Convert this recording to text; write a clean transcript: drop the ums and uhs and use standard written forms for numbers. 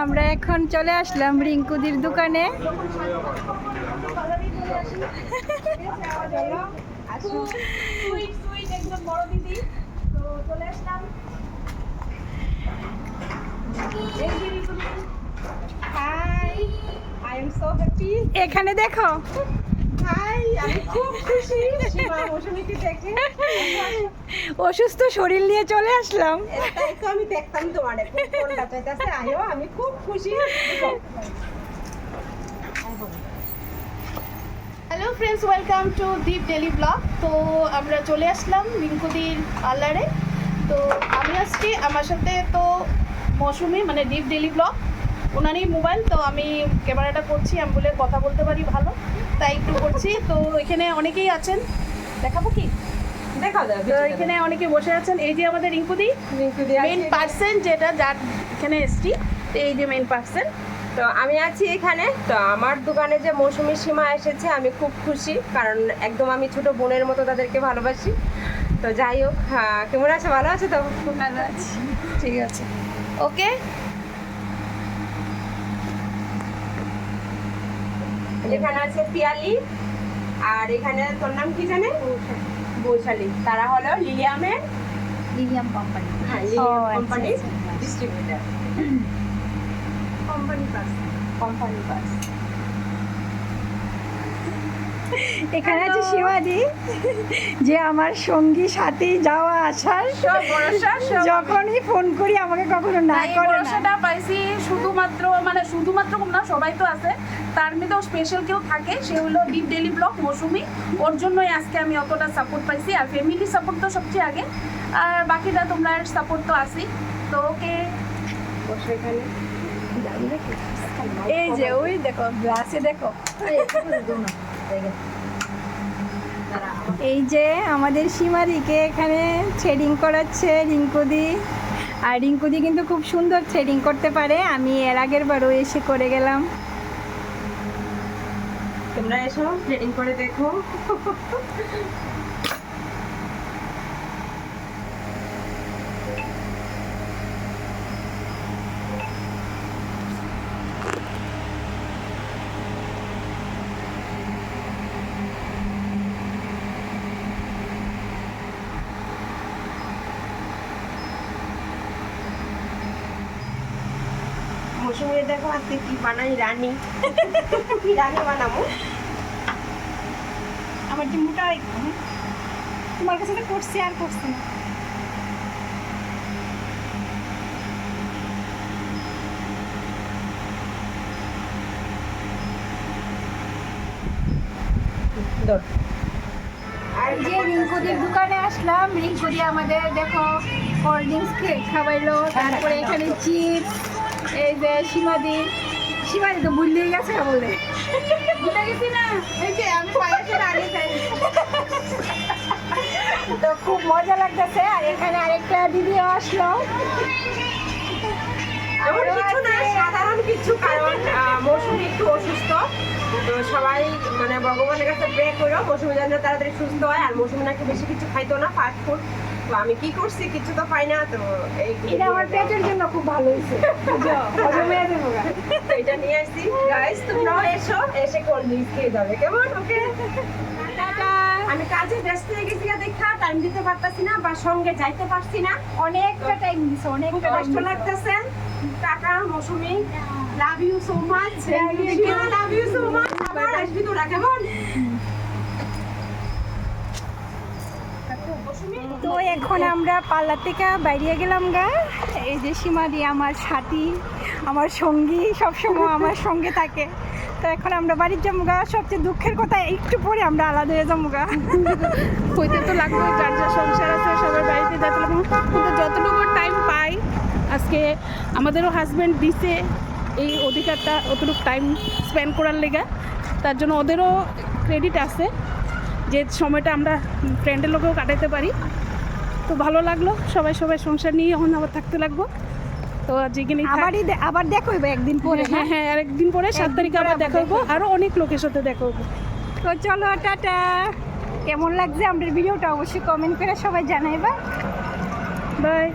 আমরা এখন চলে আসলাম রিঙ্কুদির দোকানে। এখানে দেখো, অসুস্থ শরীর নিয়ে চলে আসলাম। আমি দেখতাম তোমার আমি খুব খুশি। Hello friends, welcome to Deep daily blog. তো আমরা চলে আসলাম রিঙ্কুদির পার্লারে। তো আমি আসছি, আমার সাথে তো মৌসুমি, মানে দীপ ডেলি ব্লগ, ওনারই মোবাইল। তো আমি ক্যামেরাটা করছি, আমি বলে কথা বলতে পারি ভালো, তাই একটু করছি। তো এখানে অনেকেই আছেন, দেখাবো কি? দেখা যাবে। তো এখানে অনেকে বসে আছেন। এই যে আমাদের রিঙ্কুদি মেইন পার্সন, যেটা যার এখানে এসছি, এই যে মেইন পার্সন। তো আমি আছি এখানে। তো আমার দোকানে যে মৌসুমী সীমা এসেছে, আমি খুব খুশি, কারণ একদম আমি ছোট বোনের মতো তাদেরকে ভালোবাসি। তো যাই হোক, কেমন আছে? ভালো আছে তো? খুব ভালো আছি, ঠিক আছে, ওকে। এখানে আছে পিয়ালি, আর এখানে তোর নাম কি জানে? বৈশালী। তারা হলো লিলিয়াম কোম্পানি। হ্যাঁ, লিলিয়াম কোম্পানির ডিস্ট্রিবিউটর। Company pass. এখানে আছে শিবাজি, যে আমার সঙ্গী সাথী যাওয়া আসার, যখনই ফোন করি আমাকে কখনো না করে না। সেটা পাইছি শুধুমাত্র, মানে শুধুমাত্র না, সবাই তো আছে, তার মধ্যেও স্পেশাল কেউ থাকে, সে হলো দীপ ডেলি ব্লগ মৌসুমি। ওর জন্যই আজকে আমি অতটা সাপোর্ট পাইছি। আর ফ্যামিলি সাপোর্ট তো সবচেয়ে আগে, আর বাকিটা তোমরা সাপোর্ট তো আসি। তো ওকে, এখানে এই যে ওই দেখো গ্লাসে দেখো, এই যে আমাদের সীমাদিকে এখানে থ্রেডিং করাচ্ছে রিঙ্কুদি। আর রিঙ্কুদি কিন্তু খুব সুন্দর থ্রেডিং করতে পারে, আমি এর আগের বারও এসে করে গেলাম। তোমরা এসো, থ্রেডিং করে দেখো। মৌসুমী দেখো আজকে কি বানাই, রানী রানী বানাবো। আমার যে মোটা তোমার কাছে তো করছি আর করছি না। আর যে রিঙ্কুদির দোকানে আসলাম, রিঙ্কুদি আমাদের দেখো কোল্ড ড্রিঙ্কস খাওয়াইলো, তারপরে এখানে চিপস। এই যে সীমাদি তো ভুলেই গেছে বলে, ভুলে গেছি না, এই যে আমি পায়েসের আগে খাই। তো খুব মজা লাগতেছে। আর এখানে আরেকটা দিদিও আসলো। সাধারণ কিছু, কারণ মৌসুমী একটু অসুস্থ। তো সবাই মানে ভগবানের কাছে প্রে করো মৌসুমী যেন তাড়াতাড়ি সুস্থ হয়। আর মৌসুমী নাকি বেশি কিছু খাইতো না, ফাস্ট ফুড। তো আমি কি করছি, কিছু তো পাই না। তো এটা আমার পেটের জন্য খুব ভালো হয়েছে, এটা নিয়ে আসছি। গাইস, তোমরাও এসো, এসে কোল্ড ড্রিঙ্কস খেয়ে যাবে, কেমন? ওকে, আমি কাজে ব্যস্ত হয়ে গেছি, দেখা টাইম দিতে পারতাছি না, বা সঙ্গে যাইতে পারছি না। অনেকটা টাইম দিছে, অনেক কষ্ট লাগতেছে। টাকা Moushumi, love you so much, love you so much. আবার আসবি তোরা, কেমন? তো এখন আমরা পার্লার থেকে বাইরে গেলাম গা। এই যে সীমাদি আমার সাথী, আমার সঙ্গী, সবসময় আমার সঙ্গে থাকে। তো এখন আমরা বাড়ির যাবো গা। সবচেয়ে দুঃখের কথা, একটু পরে আমরা আলাদা হয়ে যাবো গা। হইতে তো লাগবে, যার যার সংসার আছে, সবার বাড়িতে যেতে লাগবে। কিন্তু যতটুকু টাইম পাই, আজকে আমাদেরও হাজব্যান্ড দিছে এই অধিকারটা, অতটুকু টাইম স্পেন্ড করার লেগে। তার জন্য ওদেরও ক্রেডিট আছে যে সময়টা আমরা ফ্রেন্ডের লোকেও কাটাতে পারি। তো ভালো লাগলো, সবাই সবাই সংসার নিয়ে এখন আবার থাকতে লাগবো। তো যেখানে আবার দেখা হইবে একদিন পরে। হ্যাঁ হ্যাঁ, আর একদিন পরে 7 তারিখে আবার দেখা হইব, আরও অনেক লোকের সাথে দেখা হইব। তো চলো, টাটা। কেমন লাগছে আমাদের ভিডিওটা অবশ্যই কমেন্ট করে সবাই জানাইবা। বাই।